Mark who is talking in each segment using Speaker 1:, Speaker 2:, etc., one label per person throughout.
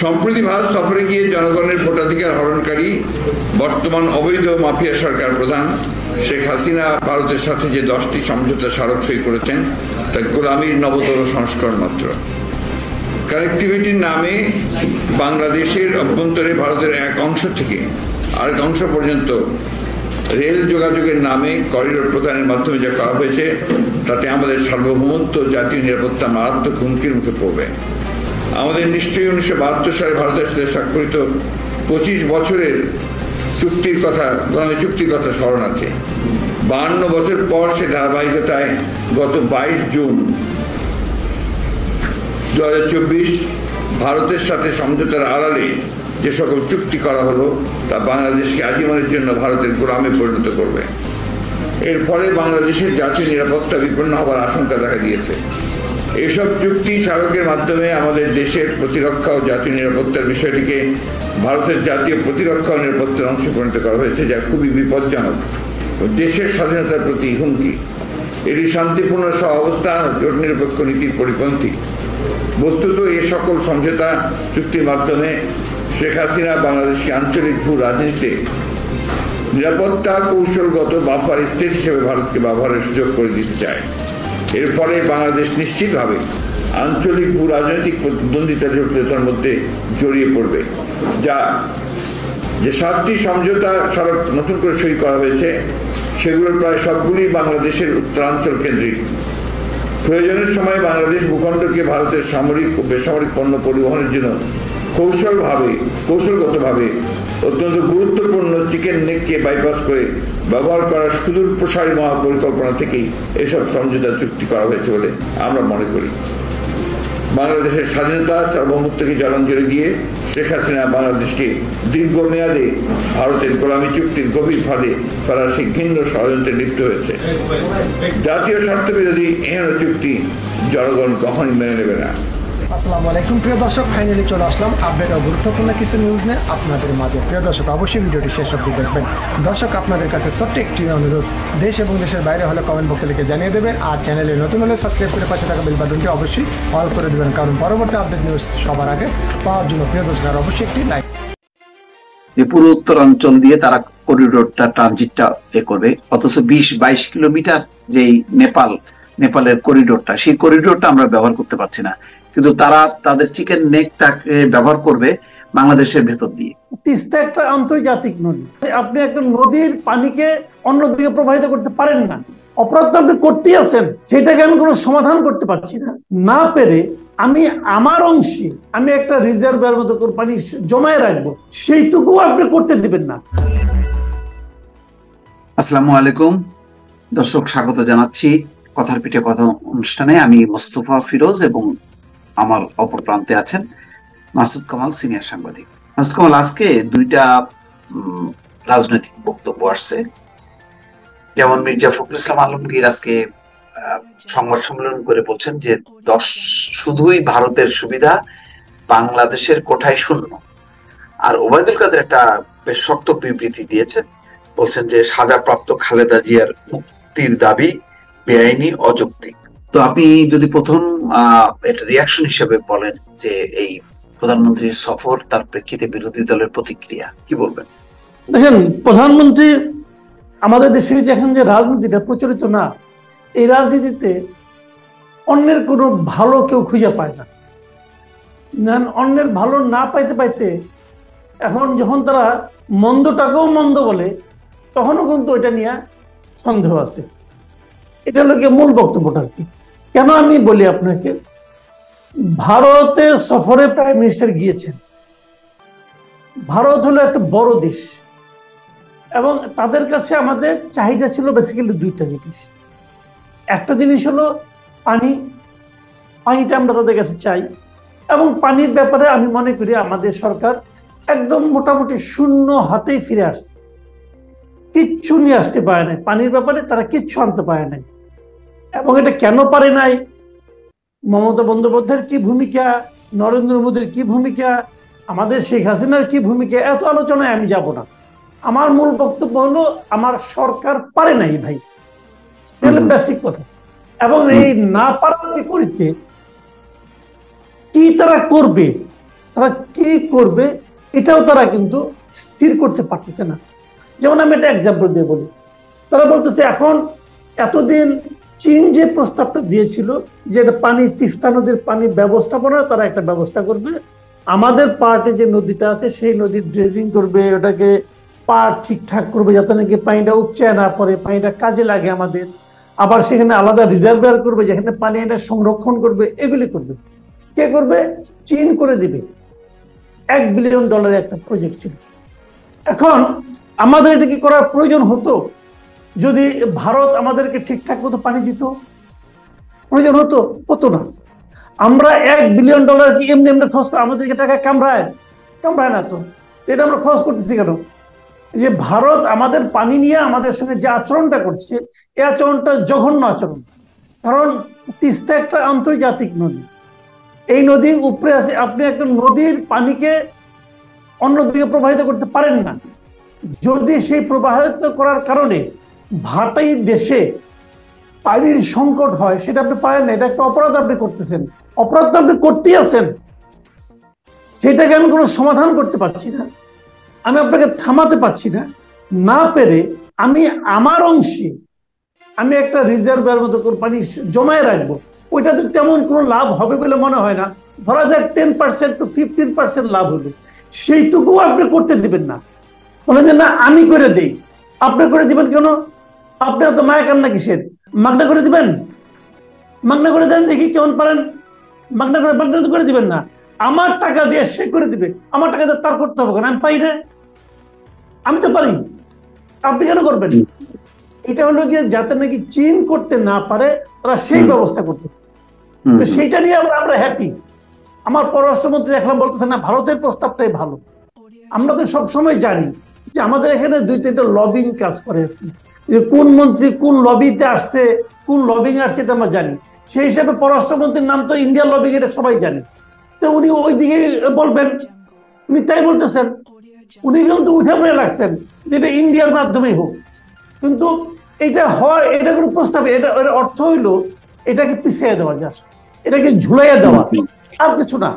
Speaker 1: সম্প্রতি ভারত সফরে গিয়ে জনগণের ভোটাধিকার হরণকারী বর্তমান অবৈধ মাফিয়া সরকার প্রধান শেখ হাসিনা ভারতের সাথে যে 10টি সমঝোতা স্মারক সই করেছেন তা গোলামির নবতর সংস্করণ মাত্র। কানেক্টিভিটির নামে বাংলাদেশের অভ্যন্তরে ভারতের এক অংশ থেকে আরেক অংশ পর্যন্ত রেল যোগাযোগের নামে করিডোর প্রদানের মাধ্যমে যা করা হয়েছে তাতে আমাদের সার্বভৌমত্ব জাতীয় নিরাপত্তা মারাত্মক হুমকির মুখে পড়বে। আমাদের নিশ্চয়ই 1972 সালে ভারতের সাথে স্বাক্ষরিত 25 বছরের গোলামী চুক্তির কথা স্মরণ আছে। 52 বছর পর সে ধারাবাহিকতায় গত 22 জুন 2024 ভারতের সাথে সমঝোতার আড়ালে যে সকল চুক্তি করা হলো তা বাংলাদেশকে আজীবনের জন্য ভারতের গোলামে পরিণত করবে। এর ফলে বাংলাদেশের জাতীয় নিরাপত্তা বিপন্ন হওয়ার আশঙ্কা দেখা দিয়েছে। এসব চুক্তি স্মারকের মাধ্যমে আমাদের দেশের প্রতিরক্ষা ও জাতীয় নিরাপত্তার বিষয়টিকে ভারতের জাতীয় প্রতিরক্ষা ও নিরাপত্তার অংশে পরিণত করা হয়েছে, যা খুবই বিপজ্জনক ও দেশের স্বাধীনতার প্রতি হুমকি। এটি শান্তিপূর্ণ সহাবস্থান ও জোট নিরপেক্ষ নীতির পরিপন্থী। বস্তুত এই সকল সমঝোতা চুক্তির মাধ্যমে শেখ হাসিনা বাংলাদেশকে আঞ্চলিক ভূ রাজনীতিতে নিরাপত্তা কৌশলগত বাফার স্টেট হিসেবে ভারতকে ব্যবহারের সুযোগ করে দিতে চায়। এর ফলে বাংলাদেশ নিশ্চিতভাবে আঞ্চলিক ভূ রাজনৈতিক প্রতিদ্বন্দ্বিতা জটিলতার মধ্যে জড়িয়ে পড়বে। যে 7টি সমঝোতা স্মারক নতুন করে সই করা হয়েছে সেগুলোর প্রায় সবগুলি বাংলাদেশের উত্তরাঞ্চল কেন্দ্রিক। প্রয়োজনের সময় বাংলাদেশ ভূখণ্ডকে ভারতের সামরিক ও বেসামরিক পণ্য পরিবহনের জন্য কৌশলগতভাবে অত্যন্ত গুরুত্বপূর্ণ চিকেন নেককে বাইপাস করে ব্যবহার করার সুদূর প্রসারী মহাপরিকল্পনা থেকেই এসব সমঝোতা চুক্তি করা হয়েছে বলে আমরা মনে করি। বাংলাদেশের স্বাধীনতা সার্বভৌমত্বকে জলাঞ্জলি দিয়ে শেখ হাসিনা বাংলাদেশকে দীর্ঘমেয়াদে ভারতের গোলামী চুক্তির গভীর ফাঁদে ফেলার সেই ঘৃণ্য ষড়যন্ত্রে লিপ্ত হয়েছে। জাতীয় স্বার্থ বিরোধী এহেন চুক্তি জনগণ কখনই মেনে নেবে না।
Speaker 2: আসসালামু আলাইকুম প্রিয় দর্শক, ফাইনালি চলে আসলাম আপডেট ও গুরুত্বপূর্ণ কিছু নিউজ নিয়ে আপনাদের মাঝে। প্রিয় দর্শক, অবশ্যই ভিডিওটি শেষ অবধি দেখবেন। দর্শক, আপনাদের কাছে ছোট্ট একটি অনুরোধ, দেশ এবং দেশের বাইরে হলে কমেন্ট বক্সে লিখে জানিয়ে দেবেন, আর চ্যানেলে নতুন হলে সাবস্ক্রাইব করে পাশে থাকা বেল বাটনটি অবশ্যই অল করে দেবেন, কারণ পরবর্তী আপডেট নিউজ সবার আগে পাওয়ার জন্য প্রিয় দর্শক আর অবশ্যই একটি লাইক।
Speaker 3: যে পুরো উত্তরাঞ্চল দিয়ে তারা করিডোরটা ট্রানজিটটা করবে, অথচ 20-22 কিলোমিটার যেই নেপালের করিডোরটা, সেই করিডোরটা আমরা ব্যবহার করতে পারছি না, কিন্তু তারা তাদের চিকেন নেকটাকে ব্যবহার করবে বাংলাদেশের ভেতর দিয়ে।
Speaker 4: তিস্তা একটা আন্তর্জাতিক নদী, আপনি একটা নদীর পানিকে অন্যদিকে প্রবাহিত করতে পারেন না। অপরাধ তো আপনি করতেই আছেন, সেটাকে আমি কোনো সমাধান করতে পারছি না পেরে আমি আমার অংশে আমি একটা রিজার্ভের মতো পানি জমায় রাখবো, সেইটুকু আপনি করতে দিবেন না।
Speaker 3: আসসালামু আলাইকুম দর্শক, স্বাগত জানাচ্ছি কথার পিঠে কথা অনুষ্ঠানে। আমি মোস্তফা ফিরোজ এবং আমার অপর প্রান্তে আছেন মাসুদ কামাল, সিনিয়র সাংবাদিক। মাসুদ কামাল, আজকে দুইটা রাজনৈতিক বক্তব্য আসছে। যেমন মির্জা ফখরুল ইসলাম আলমগীর আজকে সংবাদ সম্মেলন করে বলছেন যে শুধুই ভারতের সুবিধা, বাংলাদেশের কোঠায় শূন্য। আর ওবায়দুল কাদের একটা বেশ শক্ত বিবৃতি দিয়েছেন, বলছেন যে সাজাপ্রাপ্ত খালেদা জিয়ার মুক্তির দাবি বেআইনি, অযৌক্তিক। তো আপনি যদি প্রথম এটা রিয়াকশন হিসেবে বলেন যে এই প্রধানমন্ত্রীর সফর, তার প্রেক্ষিতে বিরোধী দলের প্রতিক্রিয়া কি বলবেন?
Speaker 4: দেখেন, প্রধানমন্ত্রী আমাদের দেশে এখন যে রাজনীতিটা প্রচলিত না, এই রাজনীতিতে অন্যের কোনো ভালো কেউ খুঁজে পায় না। অন্যের ভালো না পাইতে পাইতে এখন যখন তারা মন্দটাকেও মন্দ বলে, তখনও কিন্তু ওইটা নিয়ে সন্দেহ আছে। এটা হলো গিয়ে মূল বক্তব্যটা কি। কেন আমি বলি আপনাকে, ভারতে সফরে প্রাইম মিনিস্টার গিয়েছেন। ভারত হলো একটা বড় দেশ এবং তাদের কাছে আমাদের চাহিদা ছিল বেসিক্যালি দুইটা জিনিস। একটা জিনিস হলো পানিটা আমরা তাদের কাছে চাই, এবং পানির ব্যাপারে আমি মনে করি আমাদের সরকার একদম মোটামুটি শূন্য হাতেই ফিরে আসছে, কিচ্ছু নিয়ে আসতে পারে নাই। পানির ব্যাপারে তারা কিচ্ছু আনতে পারে নাই। এবং এটা কেন পারে নাই, মমতা বন্দ্যোপাধ্যায়ের কি ভূমিকা, নরেন্দ্র মোদীর কি ভূমিকা, আমাদের শেখ হাসিনার কি ভূমিকা, এত আলোচনায় আমি যাব না। আমার মূল বক্তব্য হলো আমার সরকার পারে নাই ভাই, বেসিক কথা। এবং এই না পারার বিপরীতে কি তারা করবে তারা কি করবে এটাও তারা কিন্তু স্থির করতে পারতেছে না। যেমন আমি একটা এক্সাম্পল দিয়ে বলি, তারা বলতেছে এখন এতদিন চীন যে প্রস্তাবটা দিয়েছিল যে এটা পানি, তিস্তা নদীর পানি ব্যবস্থাপনা তারা একটা ব্যবস্থা করবে, আমাদের পার্টে যে নদীটা আছে সেই নদীর ড্রেজিং করবে, ওটাকে পার্ট ঠিকঠাক করবে যাতে নাকি পানিটা উপচে না পড়ে, পানিটা কাজে লাগে আমাদের, আবার সেখানে আলাদা রিজার্ভার করবে যেখানে পানি এটা সংরক্ষণ করবে, এগুলি করবে। কে করবে? চীন করে দিবে। $1 বিলিয়ন একটা প্রজেক্ট ছিল। এখন আমাদের এটা কি করার প্রয়োজন হতো যদি ভারত আমাদেরকে ঠিকঠাক মতো পানি দিত? প্রয়োজন হতো? হতো না। আমরা $1 বিলিয়ন কি এমনি এমনি খরচ করে আমাদেরকে টাকা কামড়ায় না তো, এটা আমরা খরচ করতেছি কেন? যে ভারত আমাদের পানি নিয়ে আমাদের সঙ্গে যে আচরণটা করছে, এই আচরণটা জঘন্য আচরণ। কারণ তিস্তা একটা আন্তর্জাতিক নদী, এই নদী উপরে আছে, আপনি একটা নদীর পানিকে অন্যদিকে প্রবাহিত করতে পারেন না। যদি সেই প্রবাহিত করার কারণে ভাটাই দেশে পানির সংকট হয়, সেটা আপনি পারেন না, এটা একটা অপরাধ আপনি করতেছেন, অপরাধ তো আপনি করতেই আছেন, সেটাকে আমি কোনো সমাধান করতে পারছি না, আমি আপনাকে থামাতে পারছি না। না পেরে আমি আমার অংশে আমি একটা রিজার্ভের মতো করে পানি জমায় রাখবো, ওইটাতে তেমন কোনো লাভ হবে বলে মনে হয় না। ধরা যাক 10% to 15% লাভ হলো, সেইটুকু আপনি করতে দিবেন না। বলেন যে না আমি করে দেই, আপনি করে দিবেন কেন? আপনি তো মায়া কান্না কিসের? মাগনা করে দিবেন, মাগনা করে দেন দেখি কেমন পারেন। মাগনা করে দিবেন না, আমার টাকা দিয়ে সে করে দিবে, আমার টাকা দিয়ে তার করতে হবে কেন? আমি পাই না, আমি তো পারি, আপনি কেন করবেন? এটা হলো গিয়ে যাতে নাকি চীন করতে না পারে তারা সেই ব্যবস্থা করতেছে, সেইটা নিয়ে আমরা হ্যাপি। আমার পররাষ্ট্রমন্ত্রী দেখলাম বলতেছে না ভারতের প্রস্তাবটাই ভালো। আমরা তো সবসময় জানি যে আমাদের এখানে 2-3টা লবিং কাজ করে আর কি, যে কোন মন্ত্রী কোন লবিতে আসছে, কোন লবিং আসছে এটা আমরা জানি। সেই হিসাবে পররাষ্ট্রমন্ত্রীর নাম তো ইন্ডিয়ান লবিং, এটা সবাই জানে। তো উনি ওই দিকে বলবেন, উনি তাই বলতেছেন, উনি কিন্তু উঠে পড়ে লাগছেন যে এটা ইন্ডিয়ার মাধ্যমেই হোক। কিন্তু এটা হয়, এটা কোনো প্রস্তাবে, এটা অর্থ হইলো এটাকে পিছিয়ে দেওয়া যায়, এটাকে ঝুলাইয়া দেওয়া, আর কিছু না।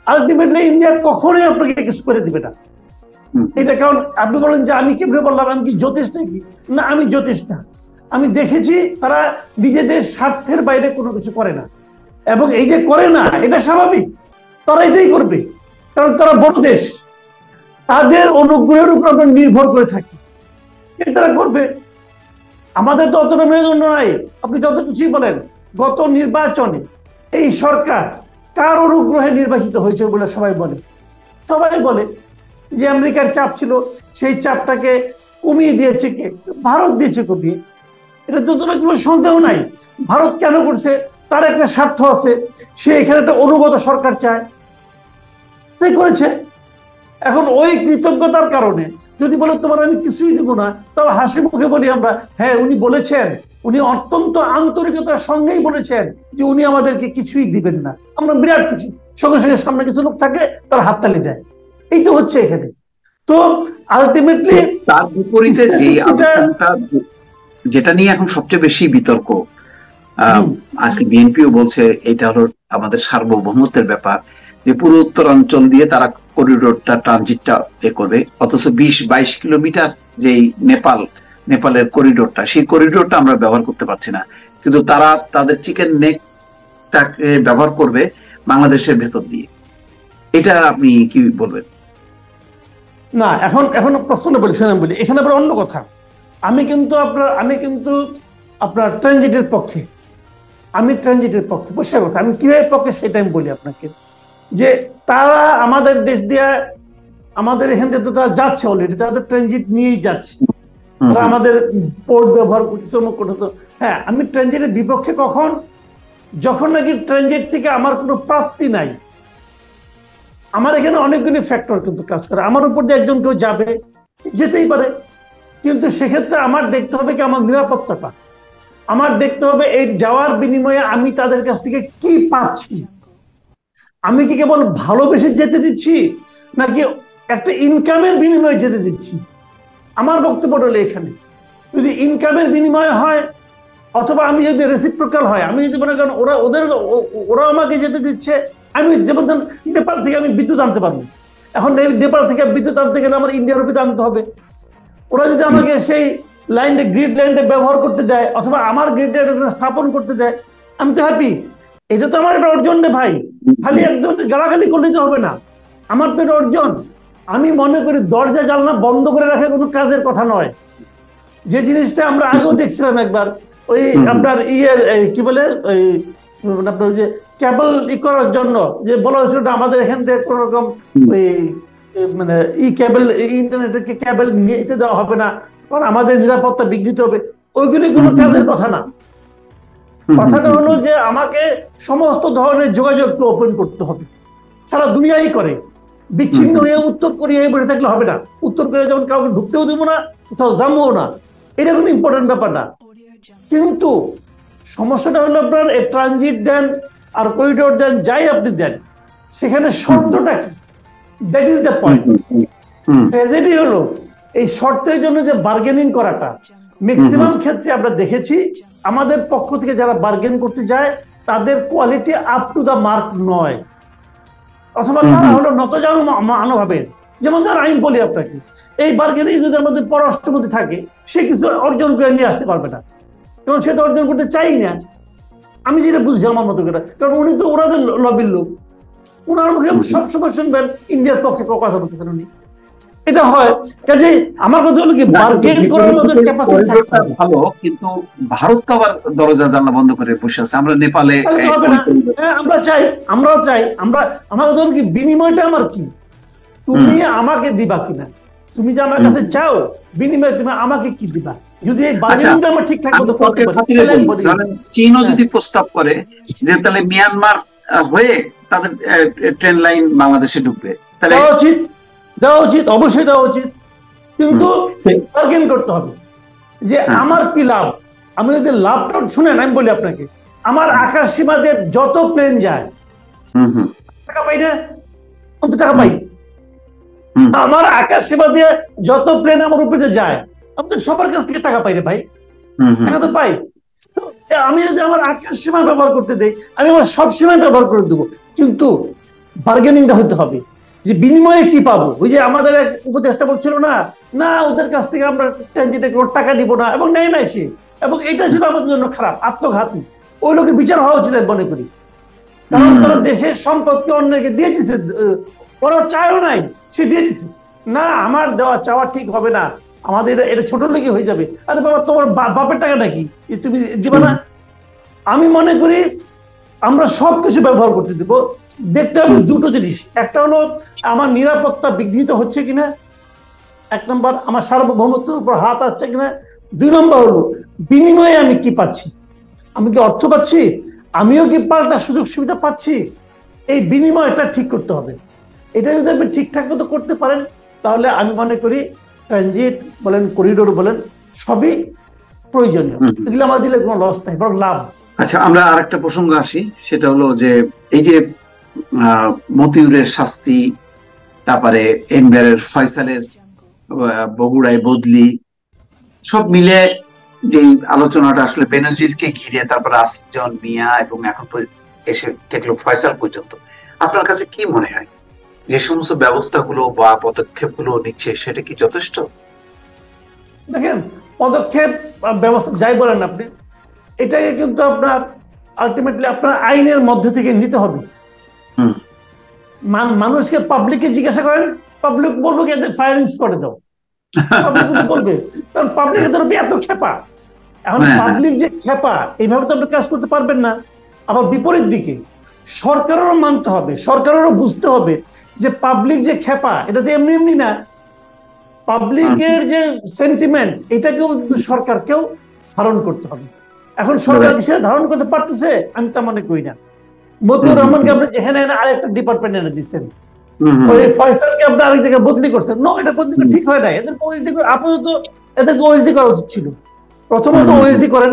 Speaker 4: আলটিমেটলি ইন্ডিয়া কখনোই আপনাকে কিছু করে দিবে না। এটা কারণ আপনি বলেন যে আমি কেমনে বললাম, আমি কি জ্যোতিষ নাকি? না, আমি জ্যোতিষ না। আমি দেখেছি তারা নিজেদের স্বার্থের বাইরে কোনো কিছু করে না, এবং এই যে করে না এটা স্বাভাবিক, তারা এটাই করবে কারণ তারা বড় দেশ, তাদের অনুগ্রহের উপর আমরা নির্ভর করে থাকি, তারা করবে। আমাদের তো অতটা মেরুদণ্ড নাই, আপনি যত কিছুই বলেন। গত নির্বাচনে এই সরকার কার অনুগ্রহে নির্বাচিত হয়েছে বলে সবাই বলে যে আমেরিকার চাপ ছিল, সেই চাপটাকে কমিয়ে দিয়েছে কে? ভারত দিয়েছে কমিয়ে। এটা তো তোমার কোনো সন্দেহ নাই। ভারত কেন করছে? তার একটা স্বার্থ আছে, সে এখানে একটা অনুগত সরকার চায়, তাই করেছে। এখন ওই কৃতজ্ঞতার কারণে যদি বলে তোমার আমি কিছুই দেবো না, তাহলে হাসি মুখে বলি আমরা, হ্যাঁ উনি বলেছেন, উনি অত্যন্ত আন্তরিকতার সঙ্গেই বলেছেন যে উনি আমাদেরকে কিছুই দিবেন না। আমরা বিরাট কিছু, সঙ্গে সঙ্গে সামনে কিছু লোক থাকে তারা হাততালি দেয়, এই তো হচ্ছে এখানে। তো আলটিমেটলি
Speaker 3: তার বিপরীতে যে আলোচনাটা যেটা নিয়ে এখন সবচেয়ে বেশি বিতর্ক, আজকে বিএনপিও বলছে এটা হলো আমাদের সার্বভৌমত্বের ব্যাপার, যে পুরো উত্তরাঞ্চল দিয়ে তারা করিডোরটা ট্রানজিটটা করবে, অথচ 20-22 কিলোমিটার যেই নেপালের করিডোরটা, সেই করিডোরটা আমরা ব্যবহার করতে পারছি না, কিন্তু তারা তাদের চিকেন নেকটাকে ব্যবহার করবে বাংলাদেশের ভেতর দিয়ে। এটা আপনি কি বলবেন?
Speaker 4: না, এখন প্রশ্নটা বলি, বলি এখানে আবার অন্য কথা। আমি কিন্তু আপনার ট্রানজিটের পক্ষে, পরিষ্কার কথা। আমি কিভাবে পক্ষে সেটা আমি বলি আপনাকে, যে তারা আমাদের দেশ দিয়ে, আমাদের এখান থেকে তো তারা যাচ্ছে অলরেডি, তারা তো ট্রানজিট নিয়েই যাচ্ছে, তারা আমাদের পোর্ট ব্যবহার করছে, অমুক করতে। হ্যাঁ, আমি ট্রানজিটের বিপক্ষে কখন? যখন নাকি ট্রানজিট থেকে আমার কোনো প্রাপ্তি নাই। আমার এখানে অনেকগুলি ফ্যাক্টর কিন্তু কাজ করে, আমার উপর দিয়ে একজন কেউ যাবে, যেতেই পারে, কিন্তু সেক্ষেত্রে আমার দেখতে হবে কি আমার নিরাপত্তাটা, আমার দেখতে হবে এই যাওয়ার বিনিময়ে আমি তাদের কাছ থেকে কি পাচ্ছি। আমি কি কেবল ভালোবেসে যেতে দিচ্ছি, নাকি একটা ইনকামের বিনিময়ে যেতে দিচ্ছি? আমার বক্তব্য হলো এখানে যদি ইনকামের বিনিময় হয়, অথবা আমি যদি রেসিপ্রোকাল হয়, আমি যদি মনে করেন ওরা আমাকে যেতে দিচ্ছে, আমি যেমন নেপাল থেকে আমি বিদ্যুৎ আনতে পারবো, এখন নেপাল থেকে বিদ্যুৎ আনতে গেলে আমার ইন্ডিয়ার রুপিতে আনতে হবে। ওরা যদি আমাকে সেই লাইনটা গ্রিড লাইনটা ব্যবহার করতে দেয় অথবা আমার গ্রিড লাইন স্থাপন করতে দেয়, আমি তো হ্যাপি। এটা তো আমার একটা অর্জন রে ভাই, খালি একদম গালাগালি করলে তো হবে না, আমার তো এটা অর্জন। আমি মনে করি দরজা জানলা বন্ধ করে রাখা কোনো কাজের কথা নয়। যে জিনিসটা আমরা আগেও দেখছিলাম একবার, ওই আপনার কি বলে ওই আপনার যে কেবল করার জন্য যে বলা হয়েছিল আমাদের এখান থেকে কোন রকম ওই মানে কেবল ইন্টারনেটের কেবল নিতে দেওয়া হবে না, কারণ আমাদের নিরাপত্তা বিঘ্নিত হবে, ওইগুলি কোনো কাজের কথা না। কথাটা হলো যে আমাকে সমস্ত ধরনের যোগাযোগকে ওপেন করতে হবে, সারা দুনিয়াই করে। বিচ্ছিন্ন হয়ে উত্তর কোরিয়ায় বসে থাকলে হবে না। উত্তর কোরিয়া যেমন কাউকে ঢুকতেও দেবো না, কোথাও যাবো না, এটা কোনো ইম্পর্টেন্ট ব্যাপার না। কিন্তু সমস্যাটা হলো আপনার ট্রানজিট দেন আর করিডোর দেন, যাই আপনি দেন, সেখানে শর্তটা কি? That is the point. Tragedy হলো এই শর্তের জন্য যে বার্গেনিং করাটা, ম্যাক্সিমাম ক্ষেত্রে আমরা দেখেছি আমাদের পক্ষ থেকে যারা বার্গেন করতে যায় তাদের quality up to the mark নয়, অথবা তারা হলো নতজানু মানভাবের। যেমন ধর আমি বলি আপনাকে, এই বার্গেনিং যদি আমাদের পররাষ্ট্রমন্ত্রী থাকে, সে কিছু অর্জন করে নিয়ে আসতে পারবে না, কারণ সেটা অর্জন করতে চাই না। আমি যেটা বুঝছি আমার মতো করে, কারণ উনি তো ওনাদের লবির লোক, ওনার মুখে সবসময় শুনবেন ইন্ডিয়ার পক্ষে কথা বলতেছেন উনি। এটা হয় কাজে আমার কথা হলো কি বার্গেন করার মতো ক্যাপাসিটি থাকতে হবে।
Speaker 3: ভালো, কিন্তু ভারত তো আবার দরজা জানলা বন্ধ করে বসে আছে। আমরা নেপালে
Speaker 4: আমরা চাই, আমরাও চাই, আমার কথা হলো কি বিনিময়টা আমার কি, তুমি আমাকে দিবা কিনা, তুমি যে আমার কাছে চাও বিনিময়ে তুমি আমাকে কি দিবা। যদি এই বার্গেনিংটা আমরা ঠিকঠাক মতো করতে পারি,
Speaker 3: চীনও যদি প্রস্তাব করে যে তাহলে মিয়ানমার হয়ে তাদের ট্রেন লাইন বাংলাদেশে ঢুকবে, তাহলে
Speaker 4: দেওয়া উচিত, অবশ্যই দেওয়া উচিত, কিন্তু বার্গেন করতে হবে যে আমার কি লাভ। আমি যদি লাভটা শুনেন, আমি বলি আপনাকে, আমার আকাশ সীমা দিয়ে যত প্লেন যায় টাকা পাই না, কত টাকা পাই? আমার আকাশ সীমা দিয়ে যত প্লেন আমার উপরে যায়, আমি তো সবার কাছ থেকে টাকা পাই রে ভাই, টাকা তো পাই। তো আমি যদি আমার আকাশ সীমা ব্যবহার করতে দেই, আমি আমার সব সীমায় ব্যবহার করে দেবো, কিন্তু বার্গেনিংটা হতে হবে যে বিনিময়ে কি পাবো। ওই যে আমাদের এক উপদেষ্টা বলছিল না, না ওদের কাছ থেকে আমরা ট্রানজিটে কোনো টাকা দিব না, এবং নেয় নাই সে, এবং এটা ছিল আমাদের জন্য খারাপ, আত্মঘাতী। ওই লোকের বিচার হওয়া উচিত মনে করি, কারণ তারা দেশের সম্পদকে অন্যকে দিয়ে দিছে, ওরা চায়ও নাই, সে দিয়ে দিছে। না, আমার দেওয়া চাওয়া ঠিক হবে না, আমাদের এটা ছোট লেগে হয়ে যাবে। আরে বাবা, তোমার বাপের টাকা নাকি, তুমি দিবা না? আমি মনে করি আমরা সবকিছু ব্যবহার করতে দেব। দেখতে হবে দুটো জিনিস, একটা হলো আমার নিরাপত্তা বিঘ্নিত হচ্ছে কিনা, এক নম্বর আমার সার্বভৌমত্বের উপর হাত আসছে কিনা, দুই নম্বর হলো বিনিময়ে আমি কি পাচ্ছি, আমি কি অর্থ পাচ্ছি, আমিও কি পাল্টা সুযোগ সুবিধা পাচ্ছি, এই বিনিময়টা ঠিক করতে হবে। এটা যদি আপনি ঠিকঠাক মতো করতে পারেন, তাহলে আমি মনে করি ট্রানজিট বলেন, করিডোর বলেন, সবই প্রয়োজনীয়। এগুলো আমার দিলে কোনো লস নাই, বরং লাভ।
Speaker 3: আচ্ছা, আমরা আরেকটা প্রসঙ্গ আসি, সেটা হলো যে এই যে মতিউরের শাস্তি, তারপরে এনভারের ফয়সালের বগুড়ায় বদলি, সব মিলে যে আলোচনাটা আসলে বেনজিরকে ঘিরে, তারপরে আসিফ মিয়া এবং এখন এসে দেখলো ফয়সাল পর্যন্ত, আপনার কাছে কি মনে হয় যে সমস্ত ব্যবস্থাগুলো বা পদক্ষেপগুলো নিচ্ছে সেটা কি যথেষ্ট?
Speaker 4: দেখেন, পদক্ষেপ ব্যবস্থা যাই বলেন আপনি, এটাকে কিন্তু আপনার আলটিমেটলি আপনার আইনের মধ্যে থেকে নিতে হবে। মানুষকে পাবলিককে জিজ্ঞাসা করেন, পাবলিক বলবো কি এদের ফায়ারিং করে দাও, বলবে, কারণ পাবলিকের তরফে এত খেপা। এখন পাবলিক যে খেপা, এইভাবে তো আপনি কাজ করতে পারবেন না। আবার বিপরীত দিকে সরকারেরও মানতে হবে, সরকারেরও বুঝতে হবে যে পাবলিক যে খেপা, এটা তো এমনি এমনি না। পাবলিকের যে সেন্টিমেন্ট, এটাকেও সরকারকেও ধারণ করতে হবে। এখন সরকার সেটা ধারণ করতে পারতেছে, আমি তা মনে করি না। মতিউর রহমানকে আপনি যেখানে আরেকটা ডিপার্টমেন্ট এনে দিচ্ছেন, ওই ফয়সালকে আপনি আরেক জায়গায় বদলি করছেন, না, এটা বদলি ঠিক হয় না। এদের আপাতত এদেরকে ওএসডি করা উচিত ছিল। প্রথমত ওএসডি করেন,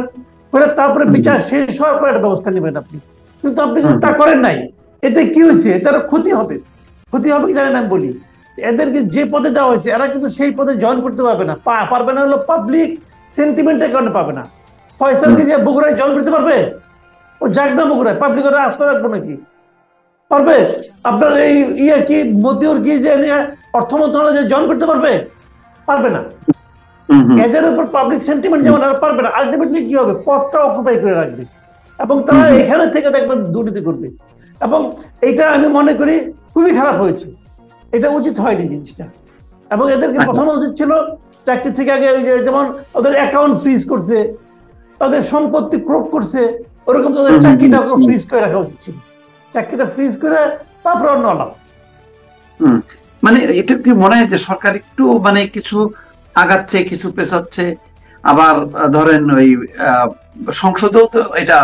Speaker 4: করে তারপরে বিচার শেষ হওয়ার পর একটা ব্যবস্থা নেবেন আপনি, কিন্তু আপনি তা করেন নাই। এতে কি হয়েছে? এটার ক্ষতি হবে। ক্ষতি হবে কি জানেন আমি বলি, এদেরকে যে পদে দেওয়া হয়েছে এরা কিন্তু সেই পদে জয়েন করতে পারবে না। পারবে না হলো পাবলিক সেন্টিমেন্টের কারণে পাবে না। ফয়সালকে যে বগুড়ায় জয়েন করতে পারবে, ও যাক না বগুড়ায়, পাবলিক ওরা আস্থা রাখবো নাকি? পারবে? আপনার এই কি মতিউর কি যে নিয়ে অর্থ মন্ত্রণালয় যে জয়েন করতে পারবে? পারবে না। এদের উপর পাবলিক সেন্টিমেন্ট যেমন আর পারবে না, আলটিমেটলি কি হবে, পদটা অকুপাই করে রাখবে এবং তারা এখানে থেকে দেখবেন দুর্নীতি করবে। এবং এটা আমি মনে করি খুবই খারাপ হয়েছে, এটা উচিত হয়নি জিনিসটা। এবং এদেরকে প্রথমে উচিত ছিল চাকরি থেকে আগে যেমন ওদের অ্যাকাউন্ট ফ্রিজ করছে, তাদের সম্পত্তি ক্রোক করছে, ওরকম তাদের চাকরিটাকে ফ্রিজ করে রাখা উচিত ছিল। চাকরিটা ফ্রিজ করে তারপর অন্য আলাপ।
Speaker 3: মানে এটা কি মনে হয় যে সরকার একটু মানে কিছু আগাচ্ছে, কিছু পেছাচ্ছে? আবার ধরেন ওই সংসদেও তো এটা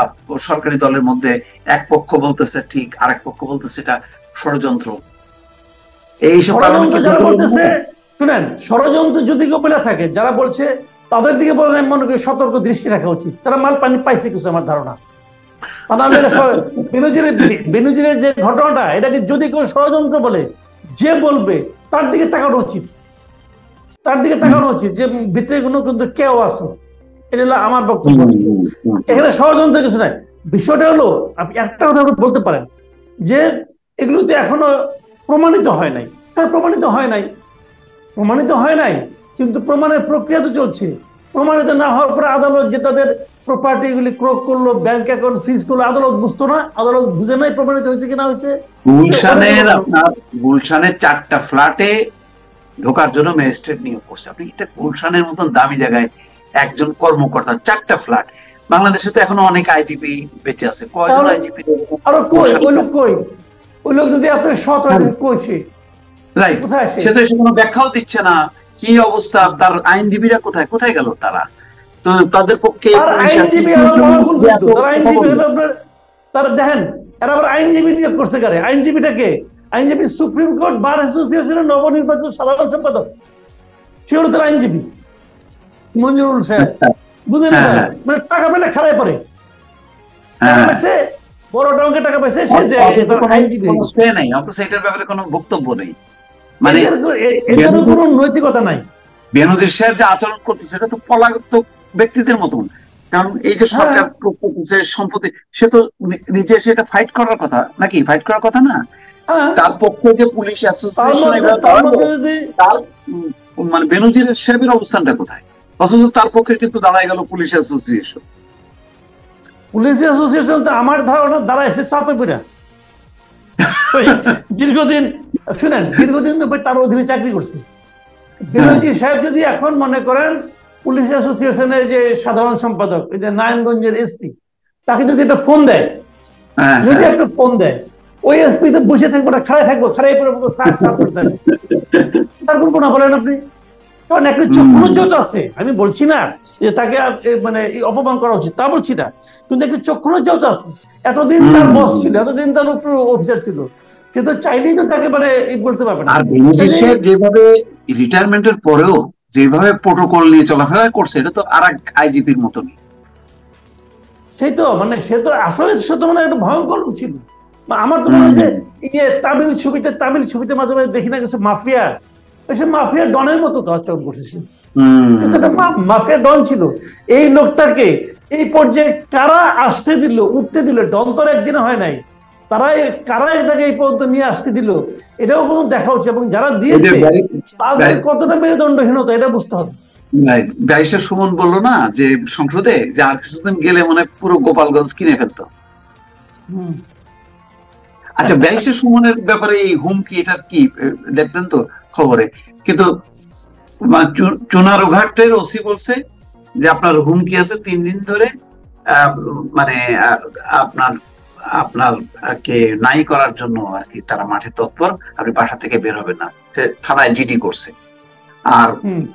Speaker 3: সরকারি দলের মধ্যে এক পক্ষ বলতেছে ঠিক, আরেক পক্ষ বলতেছে এটা ষড়যন্ত্র। এইসব
Speaker 4: যারা বলতেছে, শুনেন, ষড়যন্ত্র যদি কেউ বলে থাকে, যারা বলছে তাদের দিকে বলে আমি মনে করি সতর্ক দৃষ্টি রাখা উচিত। তারা মাল পানি পাইছে কিছু, আমার ধারণা। বেনজিরের যে ঘটনাটা, এটাকে যদি কেউ ষড়যন্ত্র বলে, যে বলবে তার দিকে তাকানো উচিত, তার দিকে তাকানো উচিত যে ভিতরে কোনো কিন্তু কেউ আছে। এটা হলো আমার বক্তব্য। এখানে ষড়যন্ত্র কিছু নাই। বিষয়টা হলো, আপনি একটা কথা বলতে পারেন যে এগুলোতে এখনো প্রমাণিত হয় নাই। হ্যাঁ, প্রমাণিত হয় নাই, প্রমাণিত হয় নাই, কিন্তু প্রমাণের প্রক্রিয়া তো চলছে। প্রমাণিত না হওয়ার পরে আদালত যে তাদের প্রপার্টি গুলি ক্রোক করলো, ব্যাংক অ্যাকাউন্ট ফ্রিজ করলো, আদালত বুঝতো না, আদালত বুঝে নাই প্রমাণিত হয়েছে কিনা হয়েছে।
Speaker 3: গুলশানের 4টা ফ্ল্যাটে ঢোকার জন্য ম্যাজিস্ট্রেট নিয়োগ করছে। আপনি এটা গুলশানের মতন দামি জায়গায় একজন কর্মকর্তা, 4টা ফ্ল্যাট। বাংলাদেশে তো এখনো অনেক আইজিপি বেঁচে আছে। কয়জন আইজিপি?
Speaker 4: আরো কই ওই লোক, কই ওই লোক যদি এত সৎ হয় কইছে,
Speaker 3: রাইট, সে তো এসে কোনো ব্যাখ্যাও দিচ্ছে না। কি অবস্থা, তার আইনজীবীরা কোথায় কোথায় গেল? তারা তো তাদের পক্ষে
Speaker 4: তারা দেখেন, এরা আবার আইনজীবী নিয়োগ করছে কারে? আইনজীবীটাকে, আইনজীবী সুপ্রিম কোর্ট বার অ্যাসোসিয়েশনের নবনির্বাচিত সাধারণ সম্পাদক, সে হলো তার আইনজীবী মঞ্জুরুল সাহেব। বুঝে না, মানে টাকা পেলে খারাপ পরে বড় টঙ্কে টাকা পাইছে, সে যে আইনজীবী
Speaker 3: নাই, এটার ব্যাপারে কোনো বক্তব্য নেই। মানে
Speaker 4: এর কোনো নৈতিকতা নাই।
Speaker 3: বেনজির সাহেব যে আচরণ করতেছে এটা তো পলাতক ব্যক্তিদের মতন। কারণ এই যে সরকার সম্পত্তি, সে তো নিজে সেটা ফাইট করার কথা নাকি? ফাইট করার কথা না। তার পক্ষে যে পুলিশ অ্যাসোসিয়েশন, তার মানে বেনজির সাহেবের অবস্থানটা কোথায়? অথচ তার পক্ষে কিন্তু দাঁড়ায় গেল পুলিশ অ্যাসোসিয়েশন।
Speaker 4: পুলিশ অ্যাসোসিয়েশন তো আমার ধারণা দাঁড়াইছে চাপে পড়া। দীর্ঘদিন, শুনেন, দীর্ঘদিন তো তার অধীনে চাকরি করছে। বেনজির সাহেব যদি এখন মনে করেন পুলিশ অ্যাসোসিয়েশনের যে সাধারণ সম্পাদক, এই যে নারায়ণগঞ্জের এসপি, তাকে যদি একটা ফোন দেয়, যদি একটা ফোন দেয়, ওই এসপি তো বসে থাকবো না, খাড়াই থাকবো, খাড়াই পরে সার্চ করতে হবে। তার কল্পনা বলেন আপনি? কারণ একটা চক্ষুরজ্যোত আছে, আমি বলছি না যে তাকে মানে অপমান করা উচিত, তা বলছি না, কিন্তু একটা চক্ষুরজ্যোত আছে। এতদিন তার বস ছিল, এতদিন তার উপর অফিসার ছিল, সে তো চাইলেই তো তাকে মানে বলতে পারবে না।
Speaker 3: আর বেনজির সাহেব যেভাবে রিটায়ারমেন্টের পরেও যেভাবে প্রোটোকল নিয়ে চলাফেরা করছে, এটা তো আর এক আইজিপির মতনই।
Speaker 4: সেই তো মানে সে তো আসলে সে তো মানে একটা ভয়ঙ্কর লোক ছিল। আমার তো মনে হয় যে তামিল ছবিতে মাঝে মাঝে দেখি না কিছু মাফিয়া, সে মাফিয়া ডনের মতো তো আচরণ করছে। মাফিয়া ডন ছিল। এই লোকটাকে এই পর্যায়ে কারা আসতে দিল, উঠতে দিল? ডন তো একদিনে হয় নাই, কারা এটাকে এই পর্যন্ত নিয়ে আসতে দিল, এটাও কোনো দেখা উচিত। এবং যারা দিয়েছে তাদের কতটা মেরুদণ্ডহীনতা, এটা বুঝতে হবে।
Speaker 3: ব্যারিস্টার সুমন বললো না যে সংসদে যে আর কিছুদিন গেলে মনে পুরো গোপালগঞ্জ কিনে ফেলতো। আচ্ছা, ব্যারিস্টার সুমনের ব্যাপারে এই হুমকি, এটার কি দেখলেন তো খবরে? কিন্তু চুনারুঘাটের ওসি বলছে যে আপনার হুমকি আছে 3 দিন ধরে, মানে আপনার কে নাই করার জন্য আর কি তারা মাঠে তৎপর, আপনি বাসা থেকে বের হবেন না। থানায় জিডি করছে। আর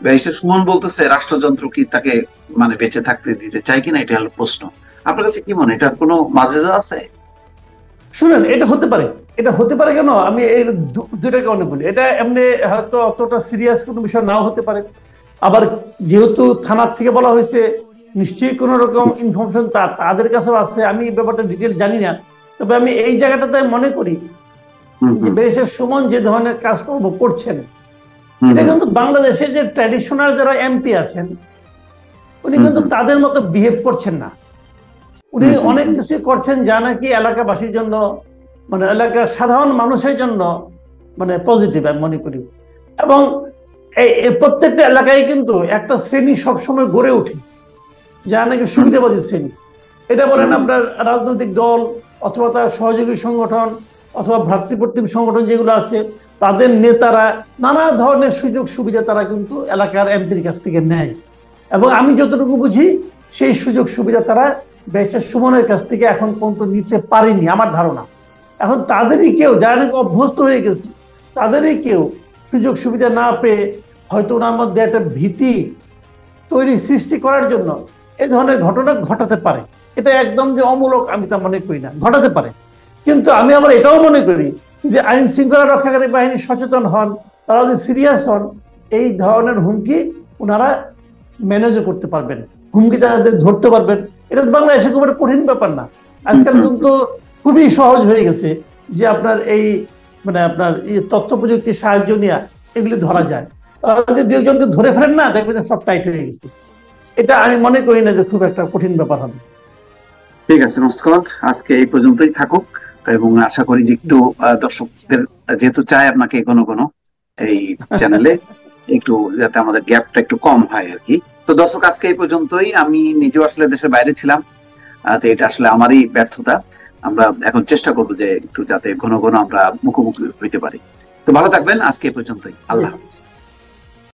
Speaker 3: ব্যারিস্টার সুমন বলতেছে রাষ্ট্রযন্ত্র কি তাকে মানে বেঁচে থাকতে দিতে চায় কিনা, এটা হলো প্রশ্ন। আপনার কাছে কি মনে, এটার কোনো মাজেজা আছে?
Speaker 4: শুনেন, এটা হতে পারে, এটা হতে পারে কেন? আমি এই দুইটা কারণে বলি। এটা এমনি হয়তো অতটা সিরিয়াস কোনো বিষয় নাও হতে পারে। আবার যেহেতু থানার থেকে বলা হয়েছে, নিশ্চয়ই কোনো রকম ইনফরমেশন তাদের কাছেও আছে। আমি এই ব্যাপারটা ডিটেল জানি না, তবে আমি এই জায়গাটাতে মনে করি ব্যারিস্টার সুমন যে ধরনের কাজকর্ম করছেন, এটা কিন্তু বাংলাদেশের যে ট্র্যাডিশনাল যারা এমপি আছেন, উনি কিন্তু তাদের মতো বিহেভ করছেন না। উনি অনেক কিছু করছেন যা নাকি এলাকাবাসীর জন্য মানে এলাকার সাধারণ মানুষের জন্য মানে পজিটিভ আমি মনে করি। এবং এই প্রত্যেকটা এলাকায় কিন্তু একটা শ্রেণী সবসময় গড়ে ওঠে যারা নাকি সুবিধাবাদী শ্রেণী। এটা বলেন আপনার রাজনৈতিক দল অথবা তার সহযোগী সংগঠন অথবা ভ্রাতৃপ্রতিম সংগঠন যেগুলো আছে, তাদের নেতারা নানা ধরনের সুযোগ সুবিধা তারা কিন্তু এলাকার এমপির কাছ থেকে নেয়। এবং আমি যতটুকু বুঝি সেই সুযোগ সুবিধা তারা ব্যারিস্টার সুমনের কাছ থেকে এখন পর্যন্ত নিতে পারেনি আমার ধারণা। এখন তাদেরই কেউ যারা নাকি অভ্যস্ত হয়ে গেছে, তাদেরই কেউ সুযোগ সুবিধা না পেয়ে হয়তো ওনার মধ্যে একটা ভীতি সৃষ্টি করার জন্য এই ধরনের ঘটনা ঘটাতে পারে। এটা একদম যে অমূলক আমি তা মনে করি না, ঘটাতে পারে। কিন্তু আমি আবার এটাও মনে করি যে আইন শৃঙ্খলা রক্ষাকারী বাহিনী সচেতন হন, তারা যদি সিরিয়াস হন, এই ধরনের হুমকি ওনারা ম্যানেজও করতে পারবেন, হুমকি তাদের ধরতে পারবেন। এটা বাংলাদেশে খুব একটা কঠিন ব্যাপার না। আজকাল কিন্তু খুবই সহজ হয়ে গেছে যে আপনার এই মানে আপনার এই তথ্য প্রযুক্তির সাহায্য নিয়ে এগুলি ধরা যায়। যদি দু একজনকে ধরে ফেলেন না, দেখবেন সব টাইট হয়ে গেছে। এটা আমি মনে করি না যে খুব একটা কঠিন ব্যাপার হবে।
Speaker 3: ঠিক আছে মাসুদ কামাল, আজকে এই পর্যন্তই থাকুক এবং আশা করি যে একটু দর্শকদের যেহেতু চাই আপনাকে ঘন ঘন এই চ্যানেলে একটু যাতে আমাদের গ্যাপটা একটু কম হয় আর কি। তো দর্শক আজকে এই পর্যন্তই। আমি নিজেও আসলে দেশের বাইরে ছিলাম, তো এটা আসলে আমারই ব্যর্থতা। আমরা এখন চেষ্টা করবো যে একটু যাতে ঘন ঘন আমরা মুখোমুখি হইতে পারি। তো ভালো থাকবেন, আজকে এই পর্যন্তই। আল্লাহ হাফেজ।